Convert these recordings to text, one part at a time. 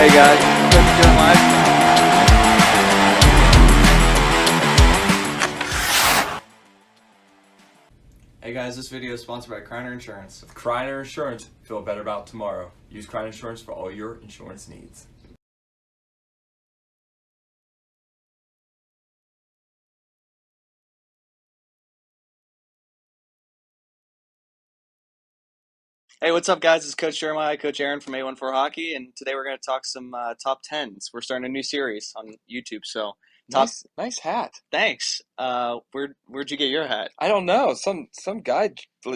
Hey guys, Coach Jeremiah. Hey guys, this video is sponsored by Kreiner Insurance. With Kreiner Insurance, feel better about tomorrow. Use Kreiner Insurance for all your insurance needs. Hey, what's up, guys? It's Coach Jeremiah, Coach Aaron from A14 Hockey, and today we're going to talk some top tens. We're starting a new series on YouTube, so Nice hat. thanks. Where'd you get your hat? I don't know. Some guy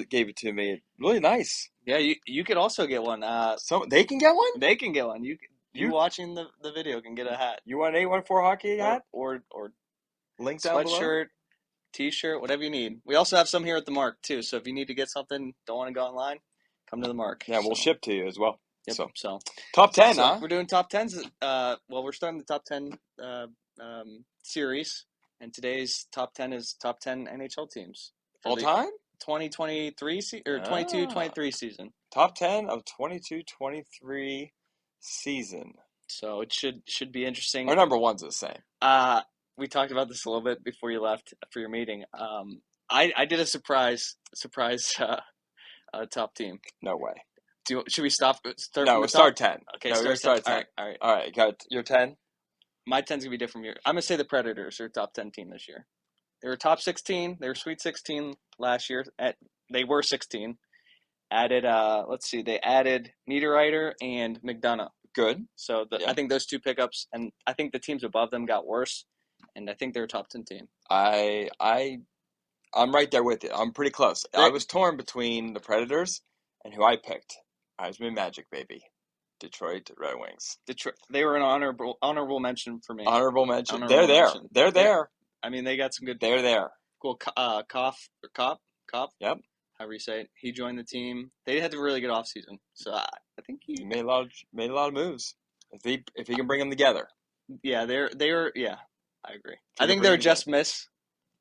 gave it to me. Really nice. Yeah, you could also get one. So they can get one. They can get one. You You- watching the video can get a hat You want an 814 hockey hat? or Link down below. sweatshirt, T-shirt, whatever you need. We also have some here at the Mark too. So if you need to get something, don't want to go online, come to the Mark. Yeah, we'll ship to you as well. Yep. So Top 10, So huh? we're doing top tens. Well, we're starting the top 10 series, and today's top 10 is top 10 NHL teams for All the time? 2023 or 22-23 season. Top 10 of 22-23 season. So it should be interesting. Our number one's the same. We talked about this a little bit before you left for your meeting. I did a surprise top team. No way. Should we start No, from we'll the start top? 10. Okay, No, we're gonna start start 10. 10. All right. All right, got your 10? My 10's gonna be different from yours. I'm gonna say the Predators are top 10 team this year. They were top 16. They were Sweet 16 last year. They were 16. Added let's see, they added Niederreiter and McDonough. Good. So Yeah. I think those two pickups, and I think the teams above them got worse, and I think they're a top 10 team. I'm right there with you. I'm pretty close. I was torn between the Predators and who I picked. I was Magic, baby. Detroit Red Wings. Detroit, they were an honorable mention for me. Honorable mention. Honorable They're there. mention. They're there. I mean, they got some good. They're there. Cool. Koff. Yep. However you say it. He joined the team. They had a really good offseason. So I think He he. made a lot of moves. If he can bring them together. Yeah, they were. Yeah, I agree. Can I you think bring they're them just miss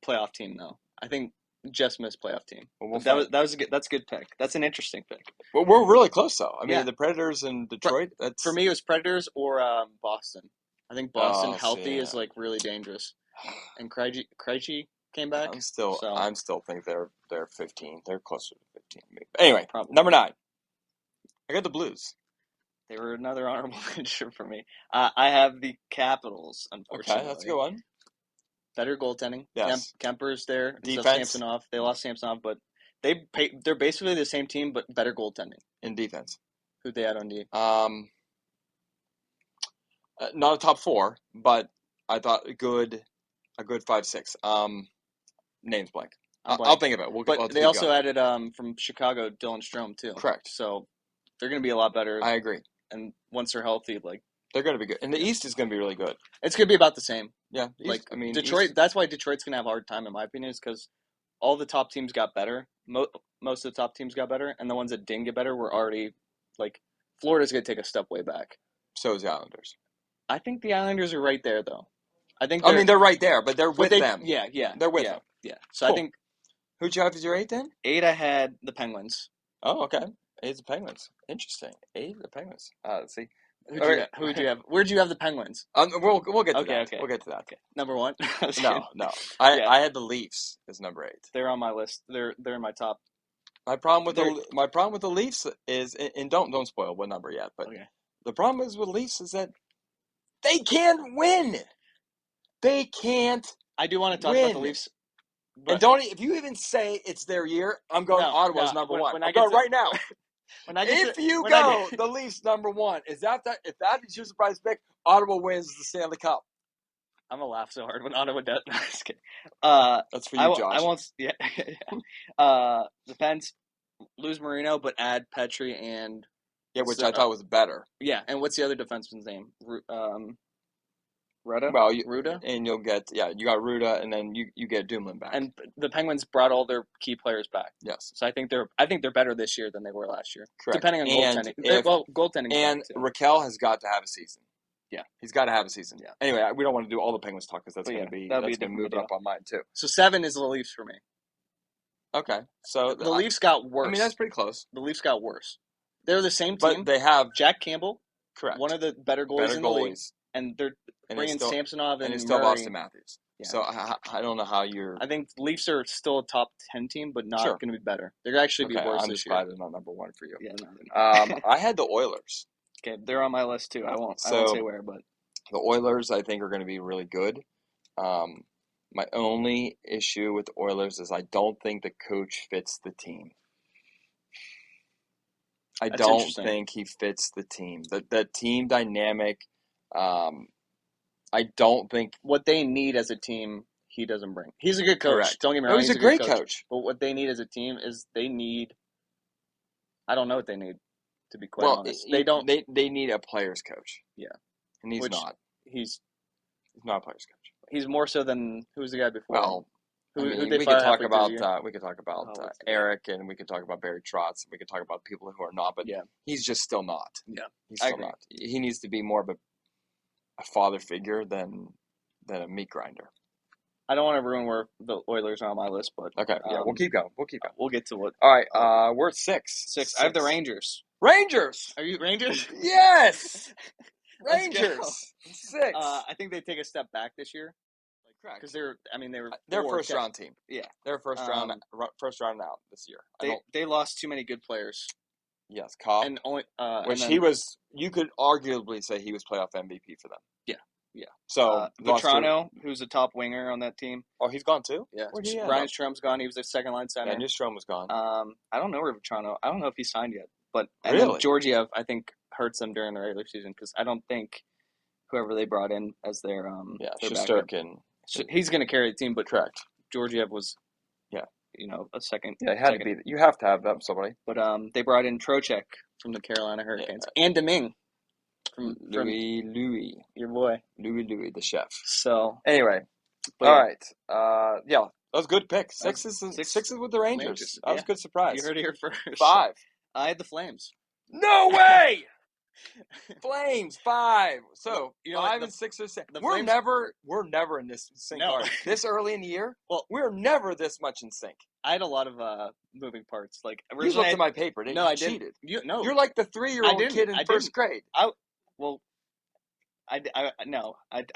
playoff team though. I think just miss playoff team. Well, That's a good pick. That's an interesting pick. Well, we're really close though. I mean, Yeah. the Predators and Detroit. That's For me, it was Predators or Boston. I think Boston Oh, healthy yeah. is like really dangerous. And Krejci came back. I'm still so- think they're 15. They're closer to 15 maybe. Anyway, Probably. number 9. I got the Blues. They were another honorable mention for me. I have the Capitals, unfortunately. Okay, that's a good one. Better goaltending. Yes. Kemper's there. Defense. Samsonov. They lost Samsonov, but they're basically the same team, but better goaltending. In defense. Who'd they had on D? Not a top 4, but I thought a good 5-6. Names blank. I'll think of it. But they also added from Chicago, Dylan Strome too. Correct. So they're going to be a lot better. I agree. And once they're healthy, They're going to be good. And the East is going to be really good. it's going to be about the same. Yeah. the East, Detroit. East- That's why Detroit's going to have a hard time, in my opinion, is because all the top teams got better. Most of the top teams got better, and the ones that didn't get better were already Florida's going to take a step way back. So is the Islanders. I think the Islanders are right there, though. They're right there, but they're with them. Yeah, They're with them. Yeah. So Cool. I think Who'd you have as your 8 then? 8 I had the Penguins. Oh, okay. 8's the Penguins. Interesting. 8 the Penguins. Let's see. Who'd you have? Where'd you have the Penguins? We'll get to Okay, that. okay. We'll get to that. Okay, number 1. No. Yeah. I had the Leafs as number 8. They're on my list. They're in my top. My problem with the Leafs is, and don't spoil what number yet, but Okay. the problem is with Leafs is that they can't win. They can't. I do want to talk about the Win. Leafs. And if you even say it's their year, I'm going Ottawa's number 1. when I'm I get going to- right now. When I get If to- you when I go get- the Leafs number 1, if that is your surprise pick, Ottawa wins the Stanley Cup. I'm gonna laugh so hard when Ottawa does. No, just kidding. That's for you, Josh. I won't. Yeah. Depends. Lose Marino, but add Petrie and which I thought was better. yeah. And what's the other defenseman's name? Ruda. Well, Ruda. and you'll get you got Ruda, and then you get Dumoulin back. And the Penguins brought all their key players back. Yes, So I think they're better this year than they were last year. correct. Depending on goaltending. Goaltending. And Raquel has got to have a season. Yeah. He's got to have a season. Yeah. Anyway, we don't want to do all the Penguins talk because that's But going to yeah, be that'll be that's going to a move it different up on mine too. So 7 is the Leafs for me. Okay, so The Leafs got worse. I mean, that's pretty close. The Leafs got worse. They're the same But team. they have Jack Campbell Correct. one of the better goalies Better in the league, goalies. and they're And bringing Samsonov and and they still have Murray. Austin Matthews. Yeah. So I don't know how you're. I think Leafs are still a top 10 team, but not Sure. going to be better. They're actually be Okay, worse I'm this just year. glad they're not number one for you. Yeah, no, they're not. I had the Oilers. Okay, they're on my list too. I won't So- say where, but The Oilers, I think, are going to be really good. My only issue with the Oilers is I don't think the coach fits the team. I That's don't interesting. think he fits the team. The team dynamic. I don't think. what they need as a team, he doesn't bring. He's a good coach. Correct. Don't get me No, wrong. he's a good great coach. But what they need as a team is they need. I don't know what they need, to be quite Well, honest. They don't. They need a player's coach. Yeah. And he's Which- not. He's He's not a player's coach. he's more so than who's the guy before. Well, him? I mean, they we could fire talk halfway through the year? about what's the guy? Eric, and we could talk about Barry Trotz, and we could talk about people who are not, but Yeah. he's just still not. Yeah, He's I still agree. not. He needs to be more of a father figure than a meat grinder. I don't want to ruin where the Oilers are on my list, but Okay, yeah, we'll keep going. we'll get to what All right, we're at six. six. I have the Rangers. Rangers. Are you Rangers? Yes. Let's go. Rangers. Six. I think they take a step back this year Correct. because they were They're a four first round team. Yeah. They're first round out this year. They lost too many good players, Yes, Kopp, and only which and he was. You could arguably say he was playoff MVP for them. Yeah. So lost to- Vetrano, who's a top winger on that team. Oh, he's gone too. Yeah. Where'd he end Ryan up? Strom's gone. He was their second line center. Yeah, Nystrom was gone. I don't know where Vetrano. I don't know if he signed yet, but and then Really? Georgiev, I think, hurts them during the regular season because I don't think whoever they brought in as their Yeah, their backup- Shesterkin. he's going to carry the team, but Correct. Georgiev was Yeah. a second. Yeah, it had to be. You have to have that somebody. But they brought in Trocheck from the Carolina Hurricanes and Domingue from Louis, your boy. the chef. So Anyway, but all yeah, right. Yeah, that was a good pick. That was Six is with the Rangers. Rangers, That was yeah. a good surprise. you heard it here first. 5. I had the Flames. No way. Flames 5. So You know what, 5 the- and 6 or 7. the We're Flames- never in this sync. No. Are we? This early in the year. Well- we're never this much in sync. I had a lot of moving parts. Like You originally, looked at my paper. Didn't no, you? I didn't. Cheated. No, You're like the 3-year-old didn't. kid in I first grade. well, I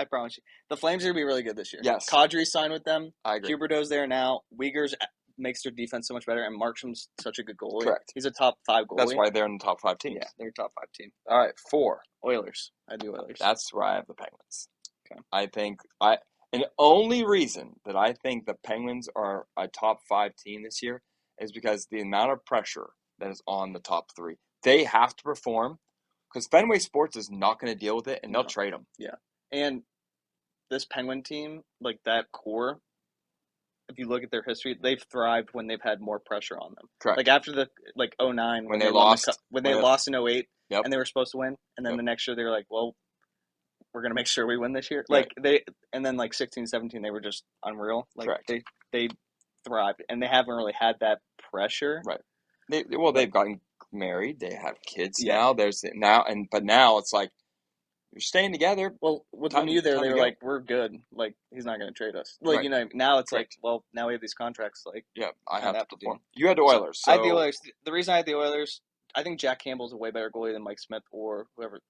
promise you, the Flames are gonna be really good this year. Yes. Kadri signed with them. I agree. Huberdeau's there now. Uyghur's makes their defense so much better, and Markstrom's such a good goalie. Correct. He's a top 5 goalie. That's why they're in the top 5 teams. Yeah, they're a top 5 team. All right, 4. Oilers. I do Oilers. That's where I have the Penguins. Okay. I think and the only reason that I think the Penguins are a top 5 team this year is because the amount of pressure that is on the top 3. They have to perform because Fenway Sports is not going to deal with it, and they'll No. trade them. And this Penguin team, like that core, if you look at their history, they've thrived when they've had more pressure on them. Correct. Like after the 09 When they won the lost. cup- when they When they- lost in 08 Yep. and they were supposed to win, and then Yep. the next year they were like, well, we're gonna make sure we win this year. Right. Like and then like 16, 17, they were just unreal. Like Correct. they thrived, and they haven't really had that pressure. Right. They've gotten married. They have kids Yeah. now. But now it's like you're staying together. Well, with Time- Lemieux there, time they to were go. like, we're good. Like he's not gonna trade us. Like Right. now it's Correct. like, well, now we have these contracts. Like. Yeah, I Kinda have have to to do. perform. You had the Oilers. I had the Oilers. The reason I had the Oilers, I think Jack Campbell's a way better goalie than Mike Smith or whoever,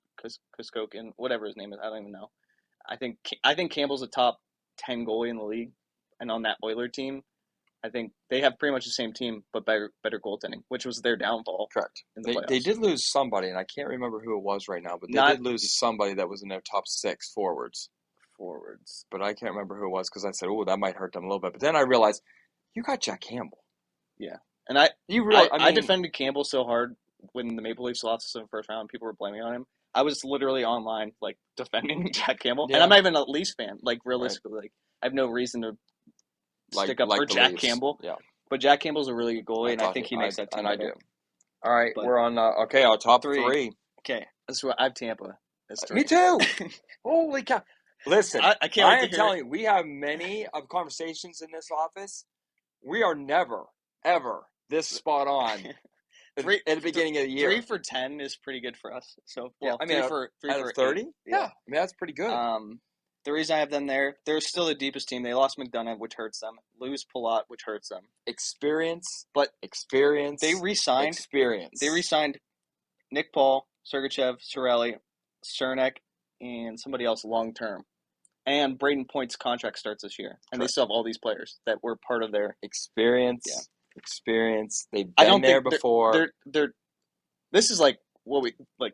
Kuskokin, whatever his name is. I don't even know. I think Campbell's a top 10 goalie in the league, and on that Oiler team, I think they have pretty much the same team, but better goaltending, which was their downfall Correct. in the playoffs. They did lose somebody, and I can't remember who it was right now, but they did lose somebody that was in their top 6 forwards. But I can't remember who it was because I said, oh, that might hurt them a little bit. But then I realized, you got Jack Campbell. And I I defended Campbell so hard when the Maple Leafs lost in the first round. People were blaming on him. I was literally online like defending Jack Campbell, Yeah. and I'm not even a Leafs fan. Like realistically, like I have no reason to stick up for the Jack Leafs. Campbell. Yeah. But Jack Campbell's a really good goalie, and I thought think he makes that team and I better. do. All right, But- we're on, our top Three. 3. Okay, that's what I have Tampa. That's three. Me too. Holy cow. Listen, I can't I wait am to hear telling you, we have many of conversations in this office. We are never, ever this spot on Three- at the beginning of the year. 3 for 10 is pretty good for us. So Yeah, well, I mean, three Out for of 30? 8. Yeah. I mean, that's pretty good. The reason I have them there, they're still the deepest team. They lost McDonough, which hurts them. Lose Palat, which hurts them. Experience. They re-signed. Experience. They re-signed Nick Paul, Sergachev, Sorelli, Cernak, and somebody else long term. And Braden Point's contract starts this year, and they Correct. still have all these players that were part of their experience. Yeah. Experience. They've I been don't there think before. they're. This is like what we like,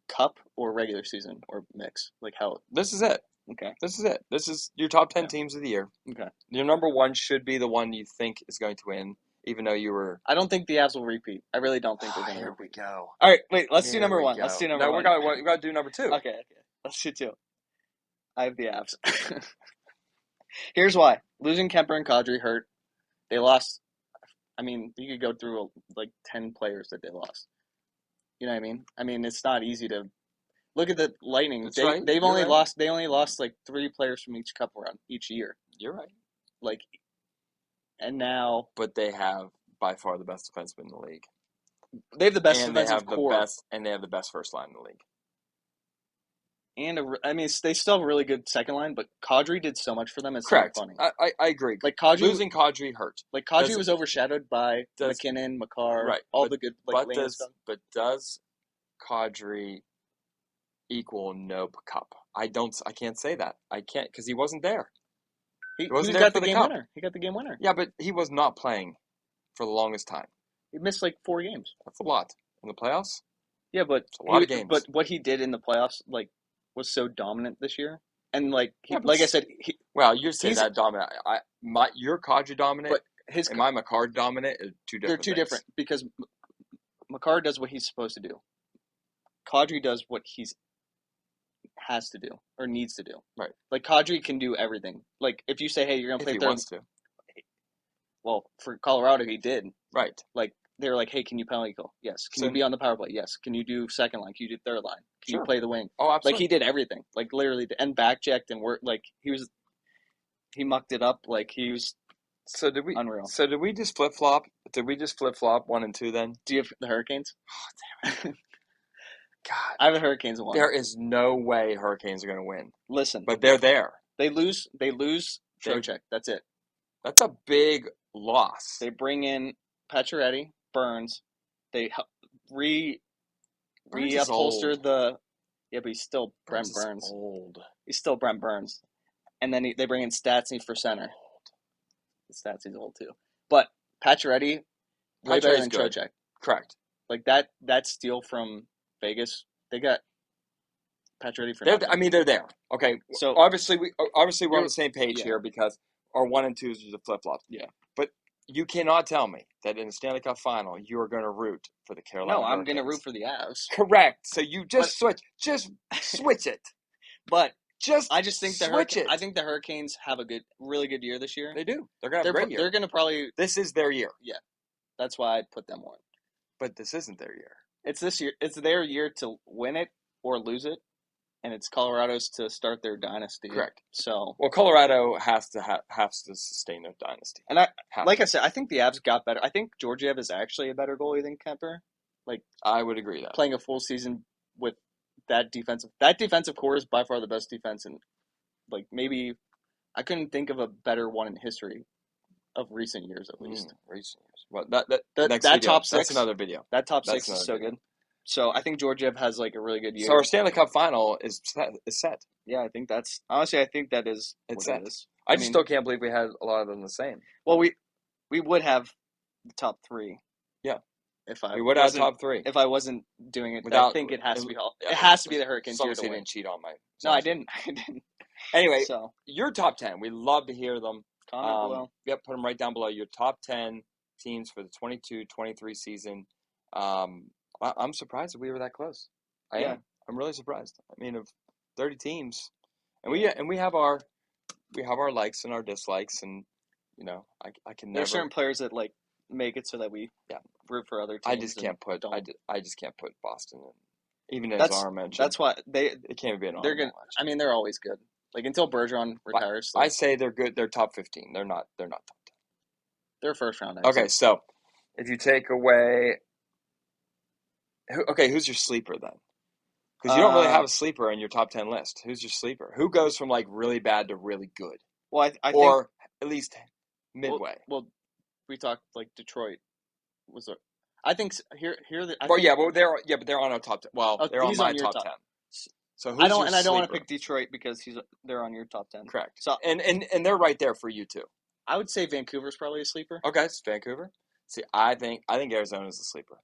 cup or regular season or mix. Like how? This is it. Okay. This is it. This is your top 10 Yeah. teams of the year. Okay. Your number one should be the one you think is going to win, even though you were. I don't think the Avs will repeat. I really don't think they're going to Here repeat. we go. All right, wait. Let's do Here number we one. go. Let's do number No, one. we got to do number two. Okay. Let's do two. I have the Avs. Here's why: losing Kemper and Kadri hurt. They lost. I mean, you could go through like 10 players that they lost. You know what I mean? I mean, it's not easy to look at the Lightning. That's right. They've You're only right. lost. They only lost like 3 players from each cup round each year. You're right. Like, and now But they have by far the best defenseman in the league. they have the best And they defensive have the core. best, and they have the best first line in the league. And I mean, they still have a really good second line, but Kadri did so much for them. It's Correct. not funny. I agree. Like Kadri, Losing Kadri hurt. like Kadri Does- was overshadowed by does- McKinnon, McCarr, Right, all but- the good like But Lane stuff. does Kadri equal no cup? I can't say that. I can't because he wasn't there. He wasn't there got for the the game cup. winner. He got the game winner. Yeah, but he was not playing for the longest time. He missed like 4 games. That's a lot in the playoffs. Yeah, but It's a lot of games. But what he did in the playoffs like was so dominant this year, and like Yeah, but like I said, Well, you say he's- that dominant. Your Kadri dominant but his and my McCarr dominant is two different. they're two things. different because McCarr does what he's supposed to do. Kadri does what he's has to do or needs to do. Right. Like Kadri can do everything. Like if you say, "Hey, you're gonna If play he third," wants to. well, for Colorado, he did. Right. Like they were like, "Hey, can you penalty kill? Yes. Can you be on the power play? Yes. Can you do second line? Can you do third line? Can Sure. you play the wing?" Oh, absolutely. Like he did everything. Like literally, and back checked and worked. Like he mucked it up. Like he was So did we? unreal. So did we just flip flop? Did we just flip flop 1 and 2 then? Do you have the Hurricanes? God, I have the Hurricanes in one. there is no way Hurricanes are going to win, Listen, but they're there. they lose They- Trocheck. That's it. That's a big loss. They bring in Pacioretty, Burns. They Burns is reupholster old. the. Yeah, but he's still Brent Is Burns. old. He's still Brent Burns. And then they bring in Statsny for center. Statsny's old too. But Pacioretty, way better Pacioretty's than good. Trocheck. Correct. Like that steal from Vegas, they got Pacioretty for nothing. They're there. Okay. So Obviously, we're on the same page Yeah. here because our 1 and 2 is a flip flop. Yeah. But you cannot tell me that in the Stanley Cup final you are going to root for the Carolina. no, I'm going to Hurricanes. root for the Avs. Correct. So you just switch. Just switch it. But Just I just think switch it. I think the Hurricanes have a really good year this year. They do. They're going to have a great year. They're going to probably. This is their year. That's why I'd put them one. But this isn't their year. It's this year. It's their year to win it or lose it, and it's Colorado's to start their dynasty. Correct. So, Well, Colorado has to sustain their dynasty. and I Have like to. I said, I think the Avs got better. I think Georgiev is actually a better goalie than Kemper. I would agree that. Playing a full season with that defensive core is by far the best defense, and like maybe I couldn't think of a better one in history of recent years at least. Recent years. Well, that next that video, top six- That's another video. That top That's 6 is another so video. good. So I think Georgiev has like a really good year. So our Stanley Cup final is set. Yeah, I think that's honestly. I think that is It's what set. it is. I just mean- still can't believe we had a lot of them the same. Well, we would have the top 3. Yeah. If I We would have wasn't- top 3. If I wasn't doing it, I Without- think it has to be. yeah, It has to be the Hurricanes here Someone to win. didn't cheat on my. No, I didn't. I didn't. Anyway, So your top 10. We love to hear them. comment below. Yep, put them right down below. Your top 10 teams for the 22-23 season. I'm surprised that we were that close. I Yeah. am. I'm really surprised. I mean, of 30 teams, and we have our likes and our dislikes, and I can never. There's certain players that like make it so that we root for other teams. I just can't put. I just can't put Boston in, even as our mention. That's why it can't be an they're good. I mean, they're always good. Like until Bergeron retires, I say they're good. They're top 15. They're not top 10. they're first round. Okay, so if you take away, who's your sleeper then? Because you don't really have a sleeper in your top 10 list. Who's your sleeper? Who goes from like really bad to really good, Well, I or think at least midway? Well, we talked like Detroit was a. I think here. But they're on our top 10. Well, they're on he's my on your top top. 10. So who's I don't your and I don't want to sleeper? pick Detroit because they're on your top 10. Correct. So And they're right there for you too. I would say Vancouver's probably a sleeper. Okay, it's Vancouver. See, I think Arizona's a sleeper.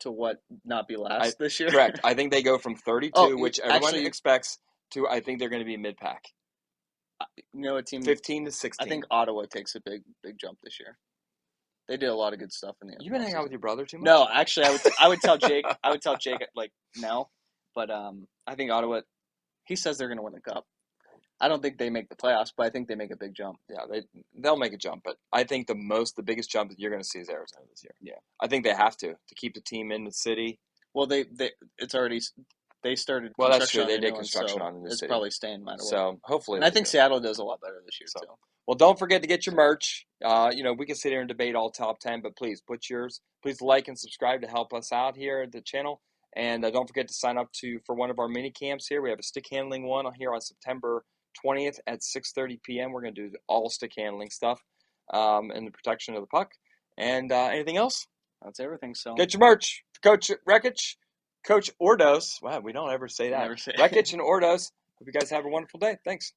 To what, not be last this year? Correct. I think they go from 32, Oh, which everyone actually, expects, to I think they're going to be mid-pack. you know, a team 15 to 16. I think Ottawa takes a big jump this year. They did a lot of good stuff in the You been hanging out with your brother too much? No, actually, I would tell Jake. I would tell Jake like no, but I think Ottawa. He says they're going to win the cup. I don't think they make the playoffs, but I think they make a big jump. Yeah, they'll make a jump, but I think the biggest jump that you're going to see is Arizona this year. Yeah, I think they have to keep the team in the city. Well, it's already they started. Well, that's true. On They the did new one, construction so on in the it's city. probably staying no matter what. So hopefully, And I think do. Seattle does a lot better this year too. Well, don't forget to get your merch. We can sit here and debate all top 10, but please put yours. Please like and subscribe to help us out here at the channel. And don't forget to sign up for one of our mini camps here. We have a stick handling one here on September 20th at 6:30 p.m. We're going to do all stick handling stuff and the protection of the puck. And anything else? That's everything. So get your merch. Coach Rekich, Coach Ordos. Wow, we don't ever say that. Never say Rekich and Ordos. Hope you guys have a wonderful day. Thanks.